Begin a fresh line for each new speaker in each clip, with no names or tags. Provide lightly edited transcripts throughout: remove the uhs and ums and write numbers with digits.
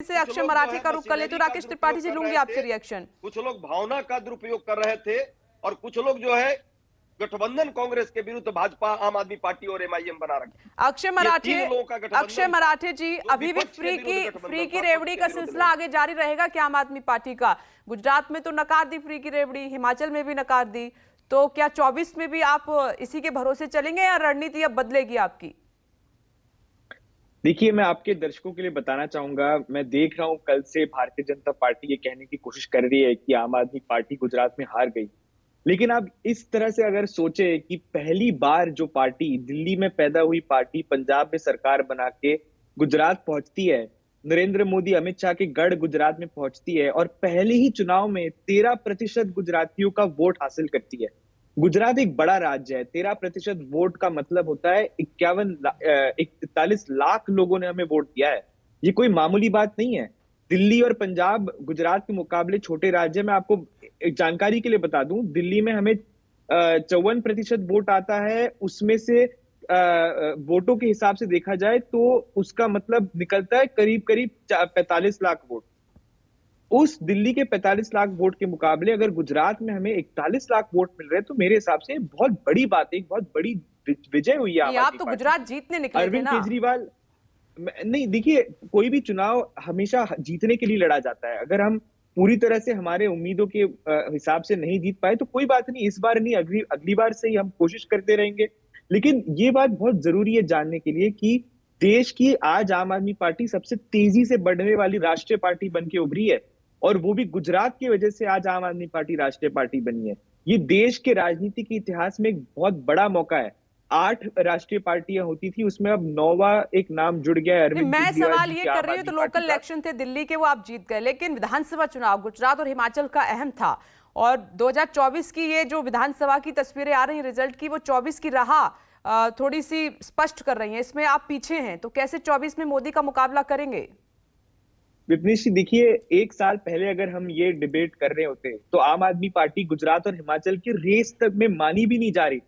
से अक्षय मराठे का रुख कर ले तो राकेश त्रिपाठी जी लूंगी आपसे रिएक्शन।
कुछ लोग भावना का दुरुपयोग कर रहे थे और कुछ लोग जो है गठबंधन कांग्रेस के विरुद्ध भाजपा, आम आदमी पार्टी और एमआईएम बना रखे।
अक्षय मराठे जी, अभी भी फ्री की रेवड़ी का सिलसिला आगे जारी रहेगा क्या आम आदमी पार्टी का? गुजरात में तो नकार दी फ्री की रेवड़ी, हिमाचल में भी नकार दी, तो क्या 24 में भी आप इसी के भरोसे चलेंगे या रणनीति अब बदलेगी आपकी?
देखिए, मैं आपके दर्शकों के लिए बताना चाहूंगा, मैं देख रहा हूं कल से भारतीय जनता पार्टी ये कहने की कोशिश कर रही है कि आम आदमी पार्टी गुजरात में हार गई। लेकिन आप इस तरह से अगर सोचे कि पहली बार जो पार्टी, दिल्ली में पैदा हुई पार्टी पंजाब में सरकार बना के गुजरात पहुंचती है, नरेंद्र मोदी अमित शाह के गढ़ गुजरात में पहुंचती है और पहले ही चुनाव में 13% गुजरातियों का वोट हासिल करती है। गुजरात एक बड़ा राज्य है, 13% वोट का मतलब होता है 41 लाख लोगों ने हमें वोट दिया है। ये कोई मामूली बात नहीं है। दिल्ली और पंजाब गुजरात के मुकाबले छोटे राज्य। मैं आपको एक जानकारी के लिए बता दूं, दिल्ली में हमें 54% वोट आता है, उसमें से वोटों के हिसाब से देखा जाए तो उसका मतलब निकलता है करीब 45 लाख वोट। उस दिल्ली के 45 लाख वोट के मुकाबले अगर गुजरात में हमें 41 लाख वोट मिल रहे हैं तो मेरे हिसाब से बहुत बड़ी बात है, एक बहुत बड़ी विजय हुई है।
आप तो गुजरात जीतने निकले थे ना?
अरविंद केजरीवाल नहीं, देखिए, कोई भी चुनाव हमेशा जीतने के लिए लड़ा जाता है। अगर हम पूरी तरह से हमारे उम्मीदों के हिसाब से नहीं जीत पाए तो कोई बात नहीं, इस बार नहीं, अगली बार से ही हम कोशिश करते रहेंगे। लेकिन ये बात बहुत जरूरी है जानने के लिए कि देश की आज आम आदमी पार्टी सबसे तेजी से बढ़ने वाली राष्ट्रीय पार्टी बन के उभरी है और वो भी गुजरात की वजह से आज आम आदमी पार्टी राष्ट्रीय पार्टी बनी है। ये देश के राजनीति के इतिहास में एक बहुत बड़ा मौका है। 8 राष्ट्रीय पार्टियां होती थी, उसमें अब 9वां एक नाम जुड़ गया है।
मैं सवाल ये कर रही हूँ, तो लोकल इलेक्शन थे दिल्ली के, वो आप जीत गए, लेकिन विधानसभा चुनाव गुजरात और हिमाचल का अहम था और 2024 की ये जो विधानसभा की तस्वीरें आ रही हैं रिजल्ट की, वो 24 की राह थोड़ी सी स्पष्ट कर रही है। इसमें आप पीछे हैं, तो कैसे 24 में मोदी का मुकाबला करेंगे?
विपनीश जी, देखिए, एक साल पहले अगर हम ये डिबेट कर रहे होते तो आम आदमी पार्टी गुजरात और हिमाचल की रेस तक में मानी भी नहीं जा रही।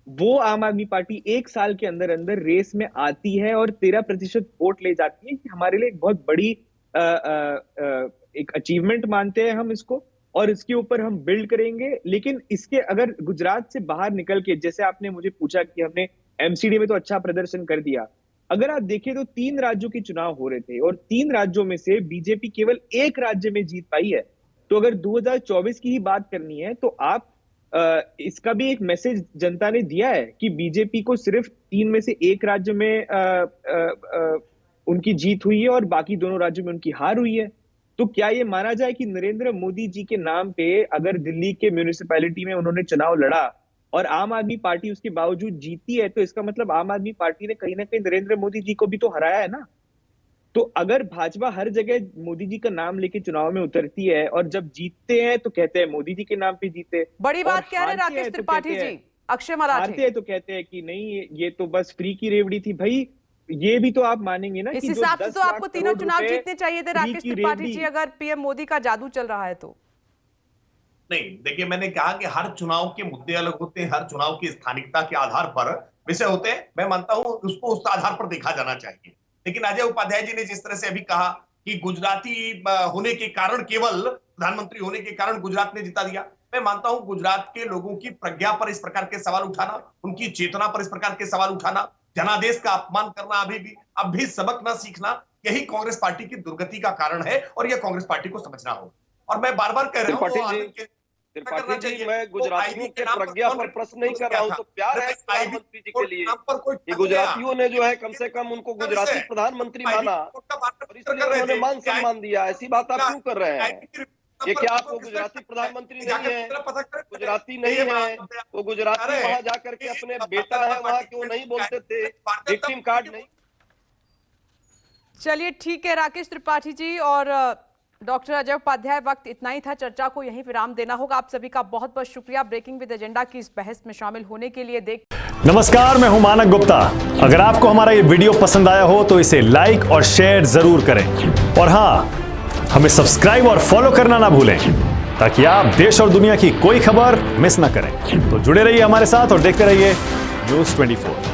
वो आम आदमी पार्टी एक साल के अंदर अंदर रेस में आती है और 13% वोट ले जाती है। कि हमारे लिए एक बहुत बड़ी एक अचीवमेंट मानते हैं हम इसको और इसके ऊपर हम बिल्ड करेंगे। लेकिन इसके अगर गुजरात से बाहर निकल के, जैसे आपने मुझे पूछा कि हमने एमसीडी में तो अच्छा प्रदर्शन कर दिया, अगर आप देखें तो 3 राज्यों के चुनाव हो रहे थे और 3 राज्यों में से बीजेपी केवल एक राज्य में जीत पाई है। तो अगर 2024 की ही बात करनी है तो आप इसका भी एक मैसेज जनता ने दिया है कि बीजेपी को सिर्फ 3 में से एक राज्य में उनकी जीत हुई है और बाकी दोनों राज्यों में उनकी हार हुई है। तो क्या ये माना जाए कि नरेंद्र मोदी जी के नाम पे अगर दिल्ली के म्यूनिसिपैलिटी में उन्होंने चुनाव लड़ा और आम आदमी पार्टी उसके बावजूद जीती है, तो इसका मतलब आम आदमी पार्टी ने कहीं ना कहीं नरेंद्र मोदी जी को भी तो हराया है ना? तो अगर भाजपा हर जगह मोदी जी का नाम लेके चुनाव में उतरती है और जब जीतते हैं तो कहते हैं मोदी जी के नाम पे जीते,
बड़ी बात कह रहे हैं राकेश त्रिपाठी जी। अक्षय मराठे
हारते हैं तो कहते हैं कि नहीं, ये तो बस फ्री की रेवड़ी थी। भाई, ये भी तो आप मानेंगे ना,
इस हिसाब से तो आपको तीनों चुनाव जीतने चाहिए थे राकेश त्रिपाठी जी, अगर पीएम मोदी का जादू चल रहा है तो।
नहीं, देखिए, मैंने कहा कि हर चुनाव के मुद्दे अलग होते हैं, हर चुनाव की स्थानिकता के आधार पर विषय होते हैं। मैं मानता हूं उसको उस आधार पर देखा जाना चाहिए। लेकिन अजय उपाध्याय जी ने जिस तरह से अभी कहा कि गुजराती होने के कारण, केवल प्रधानमंत्री होने के कारण गुजरात ने जिता दिया, मैं मानता हूं गुजरात के लोगों की प्रज्ञा पर इस प्रकार के सवाल उठाना, उनकी चेतना पर इस प्रकार के सवाल उठाना, जनादेश का अपमान करना, अब भी सबक न सीखना, यही कांग्रेस पार्टी की दुर्गति का कारण है और यह कांग्रेस पार्टी को समझना होगा। और मैं बार बार कह रहा हूं,
त्रिपाठी जी, मैं गुजरातियों के प्रज्ञा पर प्रश्न नहीं कर रहा हूं, तो प्यार है प्रधानमंत्री जी के लिए कि गुजरातियों ने जो है कम से कम उनको गुजराती प्रधानमंत्री माना और इसलिए उन्होंने मान सम्मान दिया। ऐसी बात आप क्यों कर रहे हैं? ये क्या आपको गुजराती प्रधानमंत्री नहीं है, गुजराती नहीं है, वो गुजराती वहां जाकर के अपने बेटा है वहां क्यों नहीं बोलते थे, विक्टिम कार्ड नहीं?
चलिए ठीक है राकेश त्रिपाठी जी और डॉक्टर अजय उपाध्याय, वक्त इतना ही था, चर्चा को यहीं विराम देना होगा। आप सभी का बहुत बहुत शुक्रिया ब्रेकिंग विद एजेंडा की इस बहस में शामिल होने के लिए।
नमस्कार, मैं हूं मानक गुप्ता। अगर आपको हमारा ये वीडियो पसंद आया हो तो इसे लाइक और शेयर जरूर करें और हाँ, हमें सब्सक्राइब और फॉलो करना ना भूलें ताकि आप देश और दुनिया की कोई खबर मिस ना करें। तो जुड़े रहिए हमारे साथ और देखते रहिए न्यूज़ 24।